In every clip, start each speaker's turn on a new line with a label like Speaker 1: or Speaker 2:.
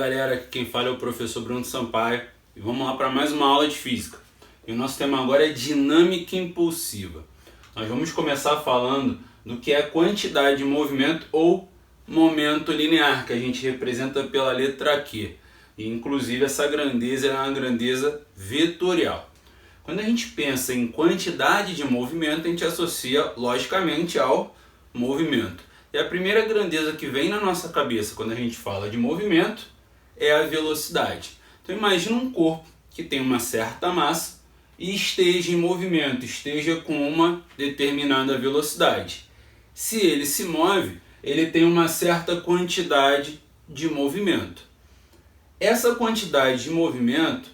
Speaker 1: galera, aqui quem fala é o professor Bruno Sampaio e vamos lá para mais uma aula de física. E o nosso tema agora é dinâmica impulsiva. Nós vamos começar falando do que é quantidade de movimento ou momento linear, que a gente representa pela letra Q. E inclusive essa grandeza é uma grandeza vetorial. Quando a gente pensa em quantidade de movimento, a gente associa logicamente ao movimento. E a primeira grandeza que vem na nossa cabeça quando a gente fala de movimento é a velocidade. Então imagina um corpo que tem uma certa massa e esteja em movimento, esteja com uma determinada velocidade. Se ele se move, ele tem uma certa quantidade de movimento. Essa quantidade de movimento,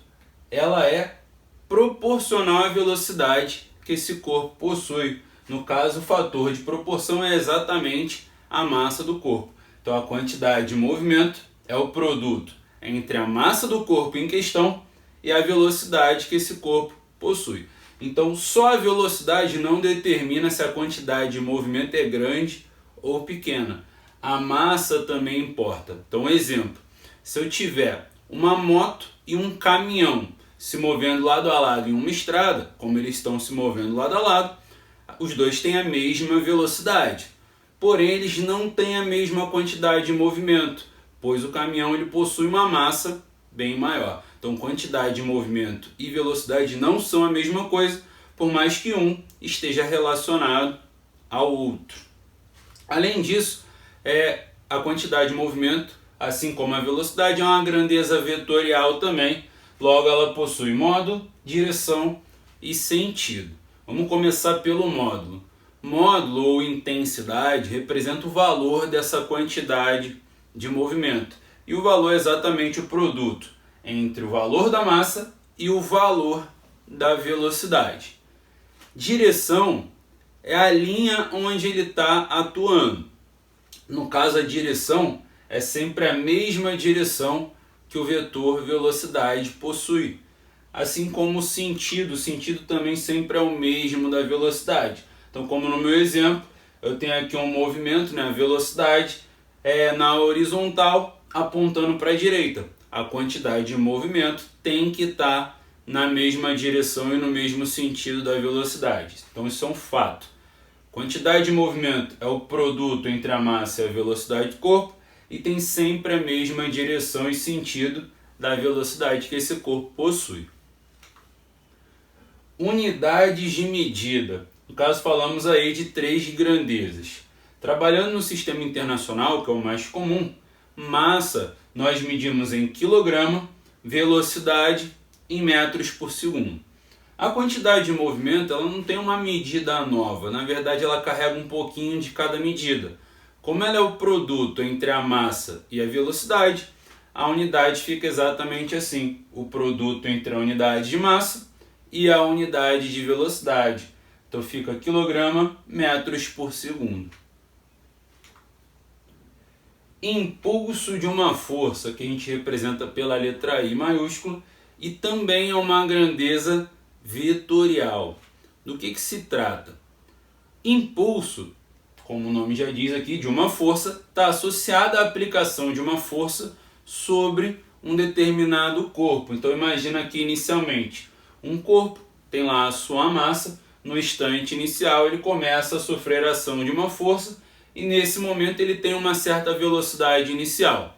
Speaker 1: ela é proporcional à velocidade que esse corpo possui. No caso, o fator de proporção é exatamente a massa do corpo. Então a quantidade de movimento é o produto entre a massa do corpo em questão e a velocidade que esse corpo possui. Então só a velocidade não determina se a quantidade de movimento é grande ou pequena. A massa também importa. Então, exemplo, se eu tiver uma moto e um caminhão se movendo lado a lado em uma estrada, como eles estão se movendo lado a lado, os dois têm a mesma velocidade. Porém, eles não têm a mesma quantidade de movimento, pois o caminhão ele possui uma massa bem maior. Então, quantidade de movimento e velocidade não são a mesma coisa, por mais que um esteja relacionado ao outro. Além disso, a quantidade de movimento, assim como a velocidade, é uma grandeza vetorial também. Logo, ela possui módulo, direção e sentido. Vamos começar pelo módulo. Módulo ou intensidade representa o valor dessa quantidade de movimento. E o valor é exatamente o produto entre o valor da massa e o valor da velocidade. Direção é a linha onde ele está atuando. No caso, a direção é sempre a mesma direção que o vetor velocidade possui. Assim como o sentido também sempre é o mesmo da velocidade. Então, como no meu exemplo, eu tenho aqui um movimento, a velocidade é na horizontal apontando para a direita. A quantidade de movimento tem que estar na mesma direção e no mesmo sentido da velocidade. Então isso é um fato. Quantidade de movimento é o produto entre a massa e a velocidade do corpo e tem sempre a mesma direção e sentido da velocidade que esse corpo possui. Unidades de medida. No caso, falamos aí de 3 grandezas. Trabalhando no sistema internacional, que é o mais comum, massa nós medimos em quilograma, velocidade em metros por segundo. A quantidade de movimento ela não tem uma medida nova, na verdade ela carrega um pouquinho de cada medida. Como ela é o produto entre a massa e a velocidade, a unidade fica exatamente assim, o produto entre a unidade de massa e a unidade de velocidade. Então fica quilograma, metros por segundo. Impulso de uma força, que a gente representa pela letra I maiúscula, e também é uma grandeza vetorial. Do que se trata? Impulso, como o nome já diz aqui, de uma força, está associada à aplicação de uma força sobre um determinado corpo. Então imagina aqui inicialmente, um corpo tem lá a sua massa, no instante inicial ele começa a sofrer a ação de uma força, e nesse momento ele tem uma certa velocidade inicial.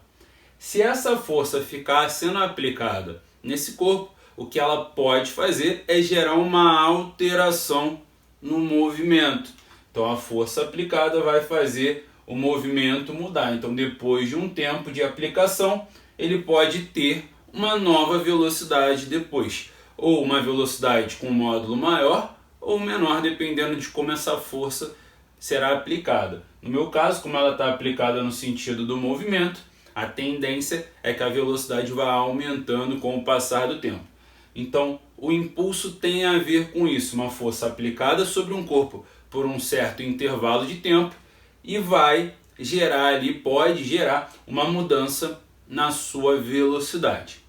Speaker 1: Se essa força ficar sendo aplicada nesse corpo, o que ela pode fazer é gerar uma alteração no movimento. Então a força aplicada vai fazer o movimento mudar. Então depois de um tempo de aplicação, ele pode ter uma nova velocidade depois. Ou uma velocidade com um módulo maior ou menor, dependendo de como essa força será aplicada. No meu caso, como ela está aplicada no sentido do movimento, a tendência é que a velocidade vá aumentando com o passar do tempo. Então, o impulso tem a ver com isso, uma força aplicada sobre um corpo por um certo intervalo de tempo e vai gerar ali, pode gerar uma mudança na sua velocidade.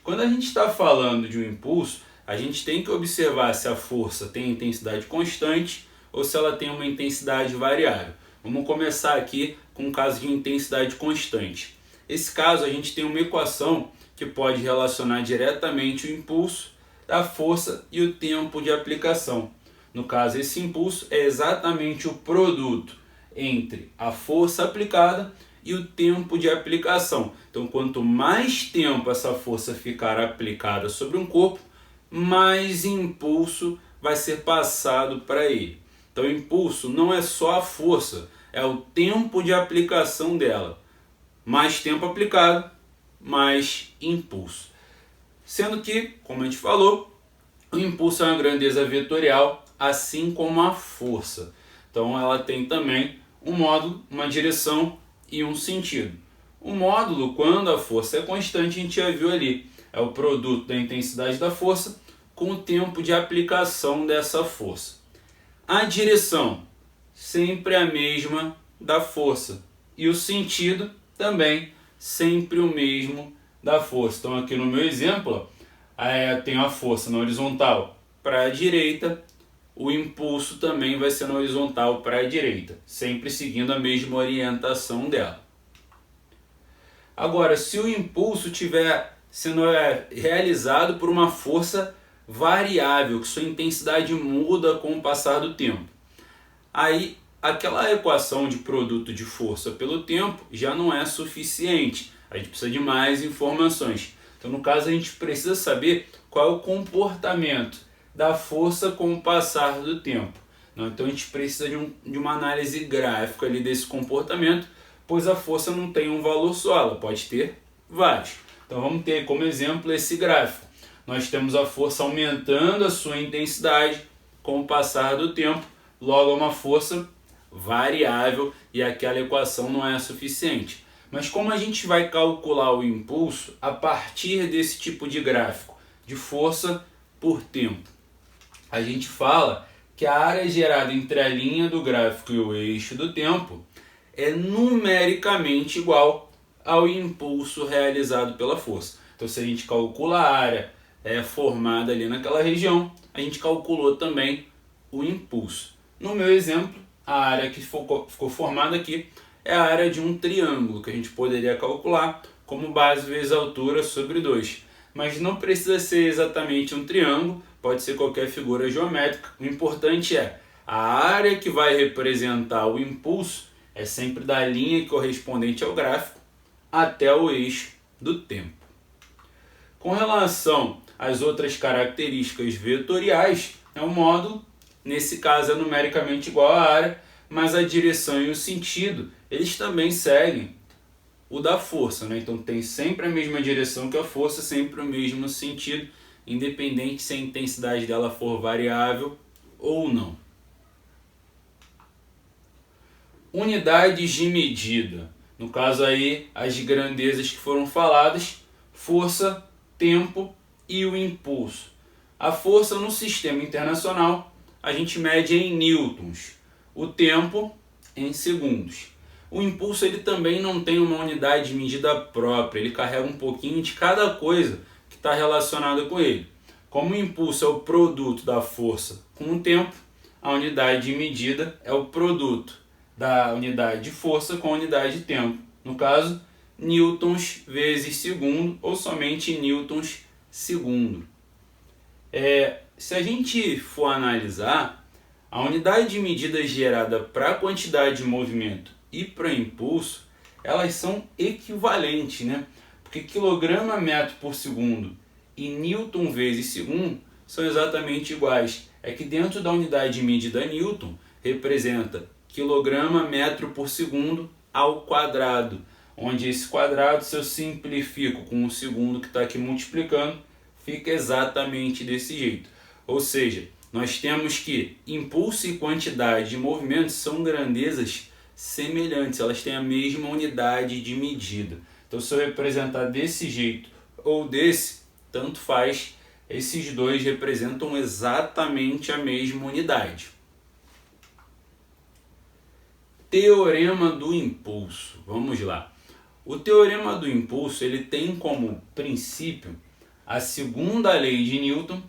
Speaker 1: Quando a gente está falando de um impulso, a gente tem que observar se a força tem intensidade constante ou se ela tem uma intensidade variável. Vamos começar aqui com um caso de intensidade constante. Nesse caso, a gente tem uma equação que pode relacionar diretamente o impulso da força e o tempo de aplicação. No caso, esse impulso é exatamente o produto entre a força aplicada e o tempo de aplicação. Então, quanto mais tempo essa força ficar aplicada sobre um corpo, mais impulso vai ser passado para ele. Então, o impulso não é só a força, é o tempo de aplicação dela. Mais tempo aplicado, mais impulso. Sendo que, como a gente falou, o impulso é uma grandeza vetorial, assim como a força. Então ela tem também um módulo, uma direção e um sentido. O módulo, quando a força é constante, a gente já viu ali, é o produto da intensidade da força com o tempo de aplicação dessa força. A direção, sempre a mesma da força. E o sentido, também sempre o mesmo da força. Então aqui no meu exemplo, tenho a força na horizontal para a direita, o impulso também vai ser na horizontal para a direita, sempre seguindo a mesma orientação dela. Agora, se o impulso estiver sendo realizado por uma força variável, que sua intensidade muda com o passar do tempo, aí aquela equação de produto de força pelo tempo já não é suficiente. A gente precisa de mais informações. Então, no caso, a gente precisa saber qual é o comportamento da força com o passar do tempo. Então, a gente precisa de uma análise gráfica ali desse comportamento, pois a força não tem um valor só, ela pode ter vários. Então, vamos ter como exemplo esse gráfico. Nós temos a força aumentando a sua intensidade com o passar do tempo, logo é uma força variável e aquela equação não é suficiente. Mas como a gente vai calcular o impulso a partir desse tipo de gráfico, de força por tempo? A gente fala que a área gerada entre a linha do gráfico e o eixo do tempo é numericamente igual ao impulso realizado pela força. Então, se a gente calcula a área formada ali naquela região, a gente calculou também o impulso. No meu exemplo, a área que ficou formada aqui é a área de um triângulo, que a gente poderia calcular como base vezes altura sobre 2. Mas não precisa ser exatamente um triângulo, pode ser qualquer figura geométrica. O importante é a área que vai representar o impulso é sempre da linha correspondente ao gráfico até o eixo do tempo. Com relação às outras características vetoriais, o módulo, nesse caso, é numericamente igual à área, mas a direção e o sentido, eles também seguem o da força, né? Então tem sempre a mesma direção que a força, sempre o mesmo sentido, independente se a intensidade dela for variável ou não. Unidades de medida, no caso aí as grandezas que foram faladas, força, tempo e o impulso. A força no sistema internacional a gente mede em newtons, o tempo em segundos. O impulso ele também não tem uma unidade de medida própria, ele carrega um pouquinho de cada coisa que está relacionada com ele. Como o impulso é o produto da força com o tempo, a unidade de medida é o produto da unidade de força com a unidade de tempo. No caso, newtons vezes segundo ou somente newtons segundo. Se a gente for analisar, a unidade de medida gerada para a quantidade de movimento e para impulso, elas são equivalentes, né? Porque quilograma metro por segundo e newton vezes segundo são exatamente iguais. É que dentro da unidade de medida newton representa quilograma metro por segundo ao quadrado, onde esse quadrado, se eu simplifico com o segundo que está aqui multiplicando, fica exatamente desse jeito. Ou seja, nós temos que impulso e quantidade de movimento são grandezas semelhantes, elas têm a mesma unidade de medida. Então, se eu representar desse jeito ou desse, tanto faz, esses dois representam exatamente a mesma unidade. Teorema do impulso. Vamos lá. O teorema do impulso ele tem como princípio a segunda lei de Newton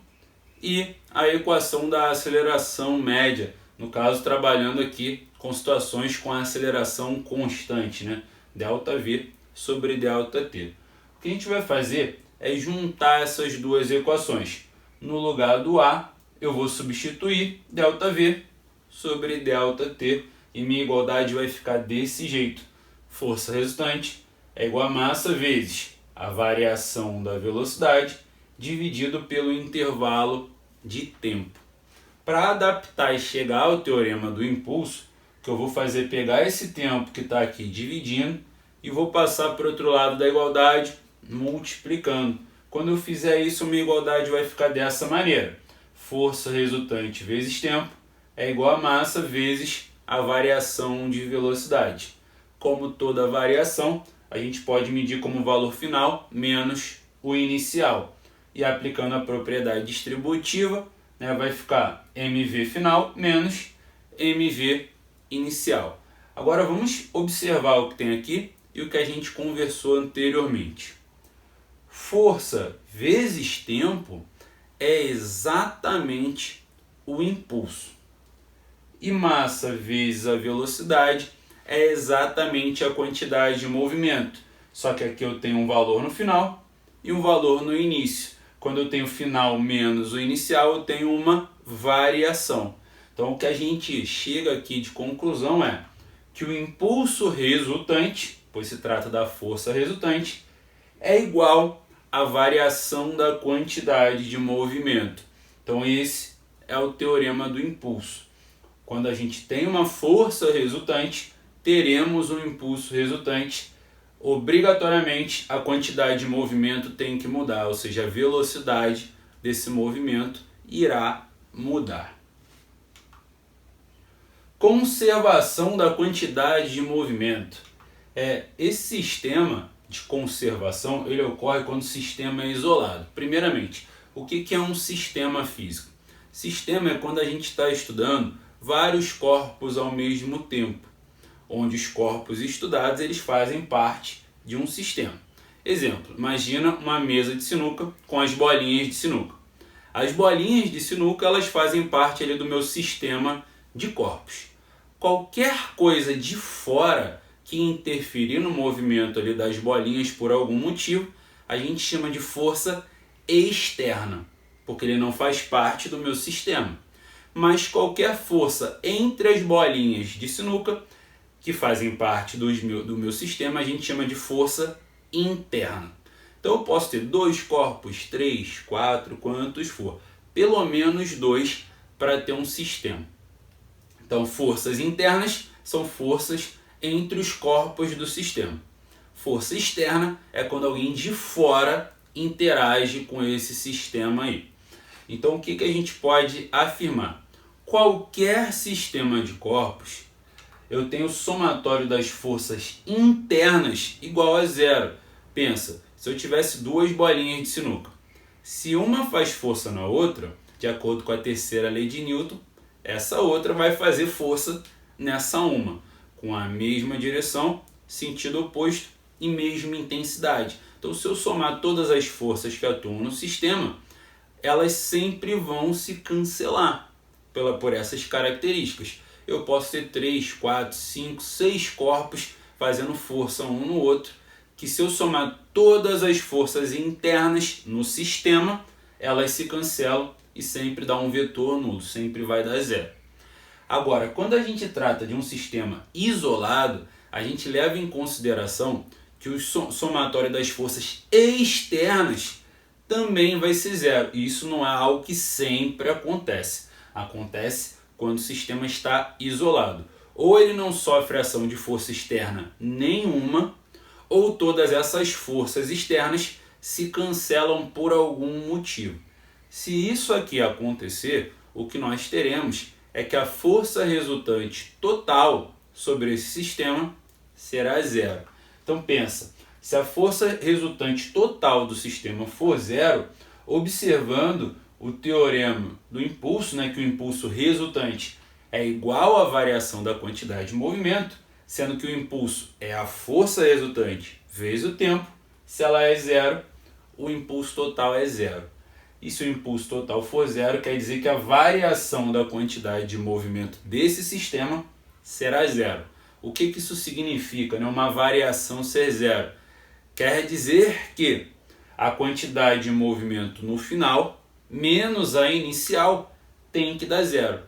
Speaker 1: e a equação da aceleração média, no caso trabalhando aqui com situações com a aceleração constante, né? Delta V sobre ΔT. O que a gente vai fazer é juntar essas duas equações. No lugar do A, eu vou substituir ΔV sobre ΔT e minha igualdade vai ficar desse jeito. Força resultante é igual a massa vezes a variação da velocidade dividido pelo intervalo de tempo. Para adaptar e chegar ao teorema do impulso, o que eu vou fazer é pegar esse tempo que está aqui dividindo e vou passar para o outro lado da igualdade multiplicando. Quando eu fizer isso, minha igualdade vai ficar dessa maneira. Força resultante vezes tempo é igual a massa vezes a variação de velocidade. Como toda variação, a gente pode medir como valor final menos o inicial. E aplicando a propriedade distributiva, vai ficar mv final menos mv inicial. Agora vamos observar o que tem aqui e o que a gente conversou anteriormente. Força vezes tempo é exatamente o impulso. E massa vezes a velocidade é exatamente a quantidade de movimento. Só que aqui eu tenho um valor no final e um valor no início. Quando eu tenho final menos o inicial, eu tenho uma variação. Então o que a gente chega aqui de conclusão é que o impulso resultante, pois se trata da força resultante, é igual à variação da quantidade de movimento. Então esse é o teorema do impulso. Quando a gente tem uma força resultante, teremos um impulso resultante. Obrigatoriamente a quantidade de movimento tem que mudar, ou seja, a velocidade desse movimento irá mudar. Conservação da quantidade de movimento. Esse sistema de conservação ele ocorre quando o sistema é isolado. Primeiramente, o que é um sistema físico? Sistema é quando a gente está estudando vários corpos ao mesmo tempo, onde os corpos estudados eles fazem parte de um sistema. Exemplo, imagina uma mesa de sinuca com as bolinhas de sinuca. As bolinhas de sinuca elas fazem parte ali do meu sistema de corpos. Qualquer coisa de fora que interferir no movimento ali das bolinhas por algum motivo, a gente chama de força externa, porque ele não faz parte do meu sistema. Mas qualquer força entre as bolinhas de sinuca que fazem parte do meu sistema, a gente chama de força interna. Então eu posso ter 2 corpos, 3, 4, quantos for. Pelo menos 2 para ter um sistema. Então forças internas são forças entre os corpos do sistema. Força externa é quando alguém de fora interage com esse sistema aí. Então o que a gente pode afirmar? Qualquer sistema de corpos, eu tenho o somatório das forças internas igual a zero. Pensa, se eu tivesse 2 bolinhas de sinuca, se uma faz força na outra, de acordo com a terceira lei de Newton, essa outra vai fazer força nessa uma, com a mesma direção, sentido oposto e mesma intensidade. Então se eu somar todas as forças que atuam no sistema, elas sempre vão se cancelar por essas características. Eu posso ter 3, 4, 5, 6 corpos fazendo força um no outro, que se eu somar todas as forças internas no sistema, elas se cancelam e sempre dá um vetor nulo, sempre vai dar zero. Agora, quando a gente trata de um sistema isolado, a gente leva em consideração que o somatório das forças externas também vai ser zero. E isso não é algo que sempre acontece. Acontece quando o sistema está isolado. Ou ele não sofre ação de força externa nenhuma, ou todas essas forças externas se cancelam por algum motivo. Se isso aqui acontecer, o que nós teremos é que a força resultante total sobre esse sistema será zero. Então pensa, se a força resultante total do sistema for zero, observando o teorema do impulso, que o impulso resultante é igual à variação da quantidade de movimento, sendo que o impulso é a força resultante vezes o tempo, se ela é zero, o impulso total é zero. E se o impulso total for zero, quer dizer que a variação da quantidade de movimento desse sistema será zero. O que isso significa, uma variação ser zero? Quer dizer que a quantidade de movimento no final menos a inicial tem que dar zero.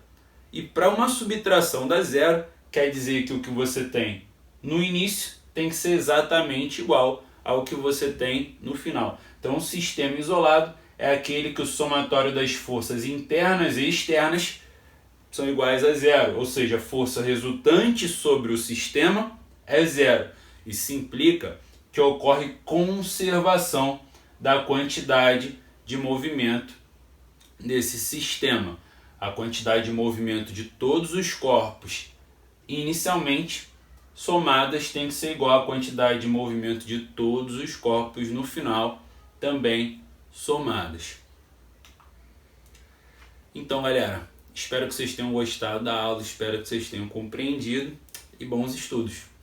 Speaker 1: E para uma subtração dar zero, quer dizer que o que você tem no início tem que ser exatamente igual ao que você tem no final. Então, um sistema isolado é aquele que o somatório das forças internas e externas são iguais a zero, ou seja, a força resultante sobre o sistema é zero. Isso implica que ocorre conservação da quantidade de movimento desse sistema. A quantidade de movimento de todos os corpos inicialmente somadas tem que ser igual à quantidade de movimento de todos os corpos no final, também somadas. Então, galera, espero que vocês tenham gostado da aula, espero que vocês tenham compreendido e bons estudos!